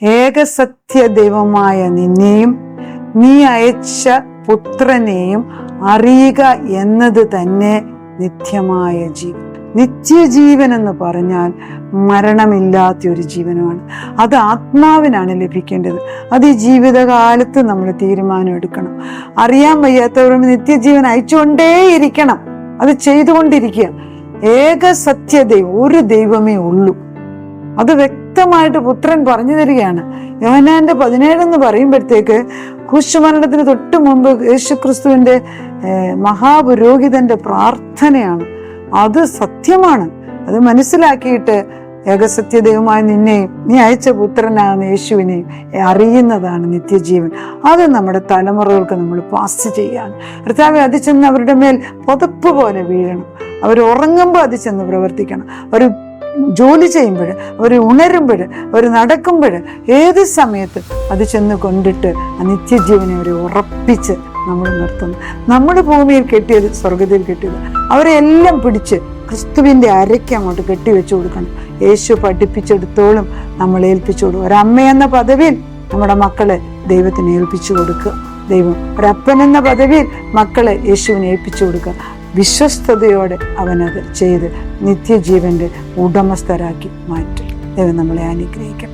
ഏകസത്യ ദൈവമായ നിന്നെയും നീ അയച്ച പുത്രനെയും അറിയുക എന്നത് തന്നെ നിത്യമായ ജീവൻ. നിത്യജീവൻ എന്ന് പറഞ്ഞാൽ മരണമില്ലാത്തൊരു ജീവനമാണ്. അത് ആത്മാവിനാണ് ലഭിക്കേണ്ടത്. അത് ഈ ജീവിതകാലത്ത് നമ്മൾ തീരുമാനം എടുക്കണം. അറിയാൻ വയ്യാത്തവരും നിത്യജീവൻ അയച്ചുകൊണ്ടേയിരിക്കണം. അത് ചെയ്തുകൊണ്ടിരിക്കുക. ഏക സത്യദൈവം, ഒരു ദൈവമേ ഉള്ളൂ. അത് വ്യക്തമായിട്ട് പുത്രൻ പറഞ്ഞു തരികയാണ്. യോഹന്നാന്റെ 17 പറയുമ്പോഴത്തേക്ക് ക്രൂശുമരണത്തിന് തൊട്ട് മുമ്പ് യേശുക്രിസ്തുവിന്റെ മഹാപുരോഹിതന്റെ പ്രാർത്ഥനയാണ്. അത് സത്യമാണ്. അത് മനസ്സിലാക്കിയിട്ട് ഏകസത്യദൈവമായ നിന്നെയും നീ അയച്ച പുത്രനാകുന്ന യേശുവിനെയും അറിയുന്നതാണ് നിത്യജീവൻ. അത് നമ്മുടെ തലമുറകൾക്ക് നമ്മൾ പാസ് ചെയ്യാൻ കർത്താവേ, അത് ചെന്ന് അവരുടെ മേൽ പുതപ്പ് പോലെ വീഴണം. അവർ ഉറങ്ങുമ്പോൾ അത് ചെന്ന് പ്രവർത്തിക്കണം. അവർ ജോലി ചെയ്യുമ്പോൾ, അവർ ഉണരുമ്പോൾ, അവർ നടക്കുമ്പോൾ, ഏത് സമയത്ത് അത് ചെന്ന് കൊണ്ടിട്ട് ആ നിത്യജീവനെ അവരെ ഉറപ്പിച്ച് നമ്മൾ നിർത്തുന്നു. നമ്മുടെ ഭൂമിയിൽ കെട്ടിയത് സ്വർഗത്തിൽ കെട്ടിയത്. അവരെ എല്ലാം പിടിച്ച് ക്രിസ്തുവിന്റെ അരയ്ക്ക് അങ്ങോട്ട് കെട്ടിവെച്ചു കൊടുക്കണം. യേശു പഠിപ്പിച്ചെടുത്തോളം നമ്മൾ ഏൽപ്പിച്ചു കൊടുക്കുക. ഒരമ്മയെന്ന പദവിയിൽ നമ്മുടെ മക്കളെ ദൈവത്തിന് ഏൽപ്പിച്ചു കൊടുക്കുക. ദൈവം ഒരപ്പൻ എന്ന പദവിയിൽ മക്കളെ യേശുവിനെ ഏൽപ്പിച്ചു കൊടുക്കുക. വിശ്വസ്തയോടെ അവനത് ചെയ്ത് നിത്യജീവന്റെ ഉടമസ്ഥരാക്കി മാറ്റും. ദൈവം നമ്മളെ അനുഗ്രഹിക്കട്ടെ.